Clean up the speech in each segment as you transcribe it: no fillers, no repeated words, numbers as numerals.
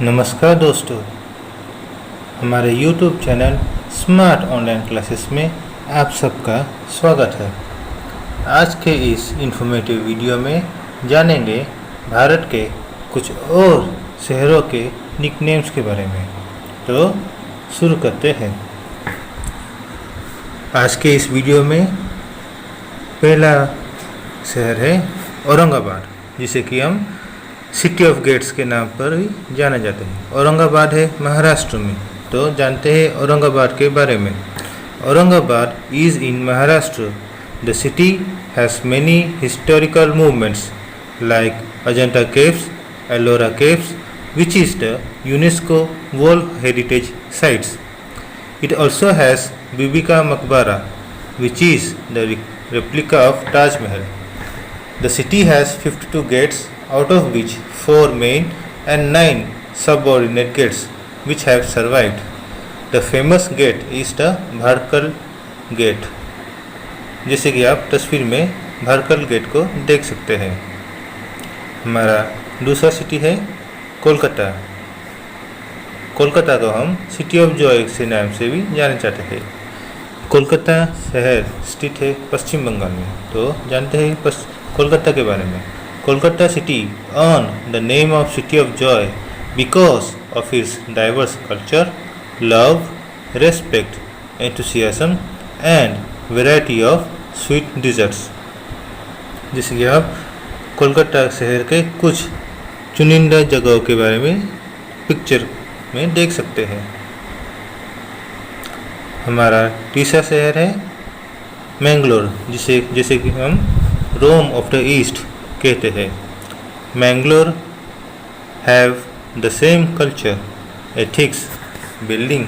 नमस्कार दोस्तों, हमारे YouTube channel smart online classes में आप सबका स्वागत है। आज के इस इन्फॉर्मेटिव वीडियो में जानेंगे भारत के कुछ और शहरों के निकनेम्स के बारे में। तो शुरू करते हैं। आज के इस वीडियो में पहला शहर है औरंगाबाद, जिसे कि हम सिटी ऑफ गेट्स के नाम पर भी जाना जाता है। औरंगाबाद है महाराष्ट्र में, तो जानते हैं औरंगाबाद के बारे में। Aurangabad is in Maharashtra. The city has many historical movements like Ajanta caves, Ellora caves, which is the UNESCO World Heritage Sites. It also has Bibi Ka Maqbara, which is the replica of Taj Mahal. The city has 52 gates, out of which 4 main and 9 subordinate gates, which have survived. The famous gate is the भारकल gate, जैसे कि आप तस्वीर में भारकल gate को देख सकते हैं। हमारा दूसरा सिटी है कोलकाता। कोलकाता को हम सिटी ऑफ जॉय के नाम से भी जाने जाते हैं। कोलकाता शहर स्थित है पश्चिम बंगाल में, तो जानते हैं कोलकाता के बारे में। Kolkata city earn the name of city of joy because of its diverse culture, love, respect, enthusiasm and variety of sweet desserts. जैसे कि आप कोलकाता शहर के कुछ चुनिंदा जगहों के बारे में पिक्चर में देख सकते हैं। हमारा तीसरा शहर है मैंगलोर, जैसे कि हम रोम ऑफ द ईस्ट कहते हैं। Mangalore have the same culture, ethics, building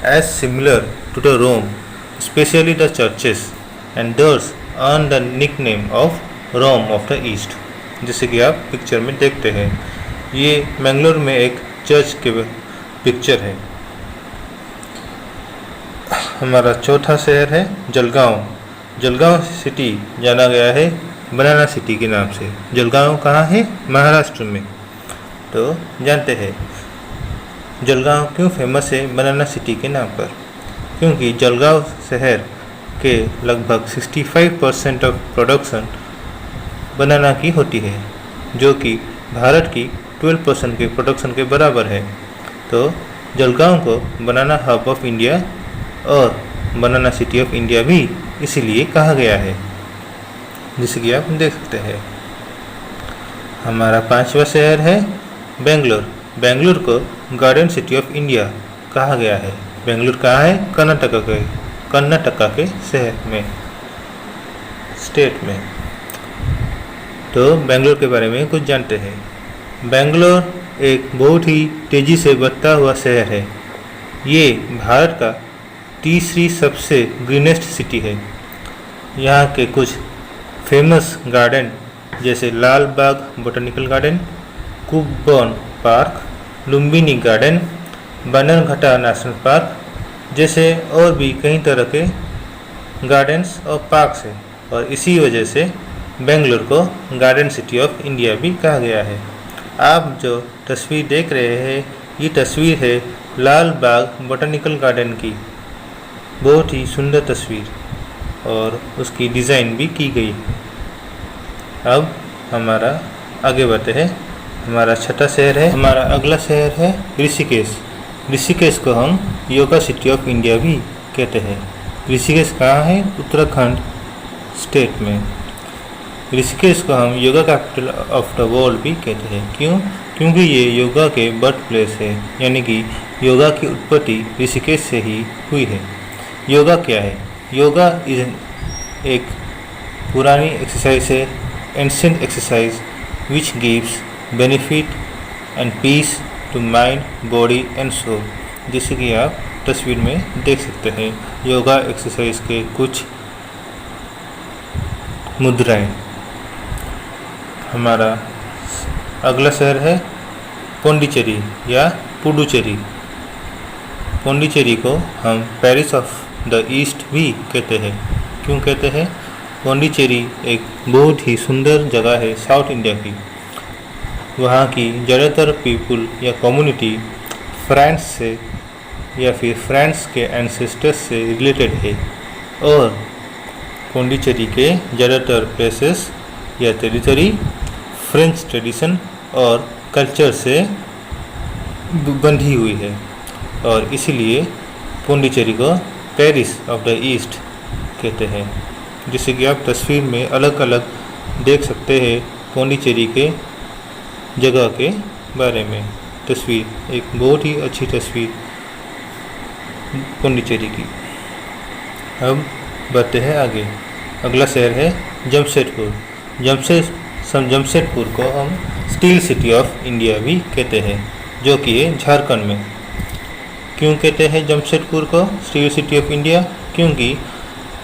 as similar to the Rome, specially the churches, and there's earn the nickname of Rome of the east. जैसे कि आप पिक्चर में देखते हैं, ये मैंगलोर में एक चर्च के पिक्चर है। हमारा चौथा शहर है जलगांव। जलगांव सिटी जाना गया है बनाना सिटी के नाम से। जलगांव कहाँ है? महाराष्ट्र में। तो जानते हैं जलगांव क्यों फेमस है बनाना सिटी के नाम पर? क्योंकि जलगांव शहर के लगभग 65% ऑफ प्रोडक्शन बनाना की होती है, जो कि भारत की 12% के प्रोडक्शन के बराबर है। तो जलगांव को बनाना हब ऑफ इंडिया और बनाना सिटी ऑफ इंडिया भी इसीलिए कहा गया है, जैसे कि आप देख सकते हैं। हमारा पांचवा शहर है बेंगलोर। बेंगलोर को गार्डन सिटी ऑफ इंडिया कहा गया है। बेंगलोर कहाँ है? कर्नाटका के शहर में, स्टेट में। तो बेंगलोर के बारे में कुछ जानते हैं। बेंगलोर एक बहुत ही तेज़ी से बढ़ता हुआ शहर है। ये भारत का तीसरी सबसे ग्रीनेस्ट सिटी है। यहाँ के कुछ फेमस गार्डन जैसे Lal Bagh Botanical Garden, Cubbon Park, Lumbini Garden, Bannerghatta National Park जैसे और भी कई तरह के गार्डन्स और पार्क्स हैं, और इसी वजह से बेंगलोर को गार्डन सिटी ऑफ इंडिया भी कहा गया है। आप जो तस्वीर देख रहे हैं, ये तस्वीर है लाल बाग बोटनिकल गार्डन की। बहुत ही सुंदर तस्वीर, और उसकी डिज़ाइन भी की गई है। अब हमारा आगे बढ़ते हैं। हमारा छठा शहर है, हमारा अगला शहर है ऋषिकेश। ऋषिकेश को हम योगा सिटी ऑफ इंडिया भी कहते हैं। ऋषिकेश कहाँ है? उत्तराखंड स्टेट में। ऋषिकेश को हम yoga capital of the world भी कहते हैं। क्यों? क्योंकि ये योगा के बर्थ प्लेस है, यानी कि योगा की उत्पत्ति ऋषिकेश से ही हुई है। योगा क्या है? योगा एक पुरानी एक्सरसाइज है, ancient exercise which gives benefit and peace to mind, body and soul. जैसे कि आप तस्वीर में देख सकते हैं योगा एक्सरसाइज के कुछ मुद्राएं। हमारा अगला शहर है पौंडीचेरी या पुडुचेरी। पौंडीचेरी को हम पेरिस ऑफ द ईस्ट भी कहते हैं। क्यों कहते हैं? पौंडीचेरी एक बहुत ही सुंदर जगह है साउथ इंडिया की। वहाँ की ज़्यादातर पीपल या कम्युनिटी फ्रांस से या फिर फ्रांस के एंसेस्टर्स से रिलेटेड है और पुडुचेरी के ज़्यादातर प्लेसेस या टेरिटरी फ्रेंच ट्रेडिशन और कल्चर से बंधी हुई है और इसीलिए पुडुचेरी को पेरिस ऑफ द ईस्ट कहते हैं। जैसे कि आप तस्वीर में अलग अलग देख सकते हैं पुडुचेरी के जगह के बारे में। तस्वीर एक बहुत ही अच्छी तस्वीर पुडुचेरी की। अब बढ़ते हैं आगे। अगला शहर है जमशेदपुर। जमशेदपुर को हम स्टील सिटी ऑफ इंडिया भी कहते हैं, जो कि है झारखंड में। क्यों कहते हैं जमशेदपुर को स्टील सिटी ऑफ इंडिया? क्योंकि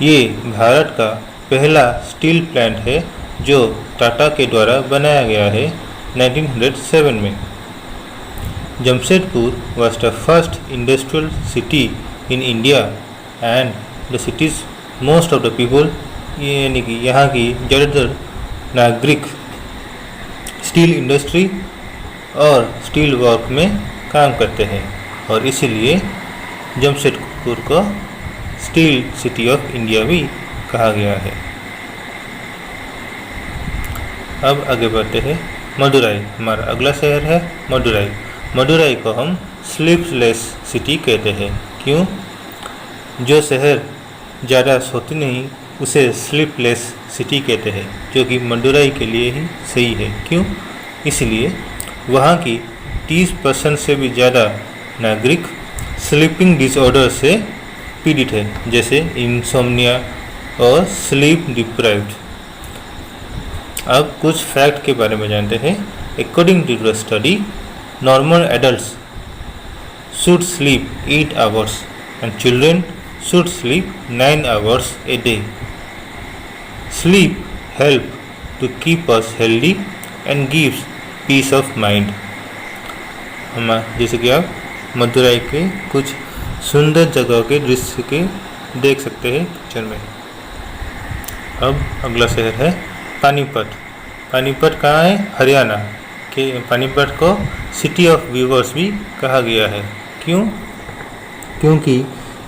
ये भारत का पहला स्टील प्लांट है जो टाटा के द्वारा बनाया गया है 1907 में। Jamshedpur was the first industrial city in India and the city's most of the people, यानी कि यहाँ की ज़्यादातर नागरिक स्टील इंडस्ट्री और स्टील वर्क में काम करते हैं और इसीलिए जमशेदपुर को स्टील सिटी ऑफ इंडिया भी कहा गया है। अब आगे बढ़ते हैं मदुराई। हमारा अगला शहर है मदुराई। मदुराई को हम स्लीपलेस सिटी कहते हैं। क्यों? जो शहर ज़्यादा सोते नहीं उसे स्लीपलेस सिटी कहते हैं, जो कि मदुराई के लिए ही सही है। क्यों? इसलिए वहाँ की 30% से भी ज़्यादा नागरिक स्लीपिंग डिसऑर्डर से पीड़ित है, जैसे इंसोम्निया और स्लीप डिप्राइव्ड। अब कुछ फैक्ट के बारे में जानते हैं। According to the study, normal adults should sleep 8 hours and children should sleep 9 hours a day. Sleep help to keep us healthy and gives peace of mind. हम जैसे कि आप मदुराई के कुछ सुंदर जगह के दृश्य के देख सकते हैं पिक्चर में। अब अगला शहर है पानीपत। पानीपत कहाँ है? हरियाणा के। पानीपत को सिटी ऑफ वीवर्स भी कहा गया है। क्यों? क्योंकि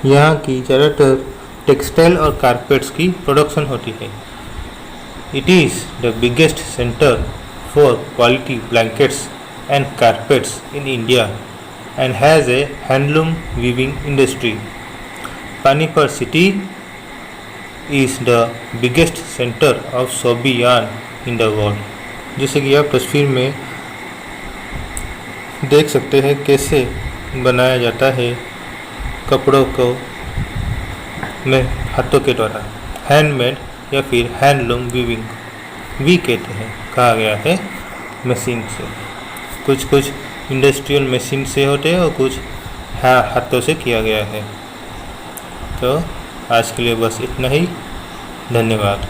यहाँ की ज़्यादातर टेक्सटाइल और कारपेट्स की प्रोडक्शन होती है। It is the biggest centre for quality blankets and carpets in India and has a handloom weaving industry. Panipat city is the biggest center of Sobi yarn in the world. जैसे कि आप तस्वीर में देख सकते हैं कैसे बनाया जाता है कपड़ों को में हाथों के द्वारा, हैंडमेड या फिर हैंडलूम वीविंग भी कहते हैं, कहा गया है मशीन से। कुछ इंडस्ट्रियल मशीन से होते हैं और कुछ हाथों से किया गया है। तो आज के लिए बस इतना ही। धन्यवाद।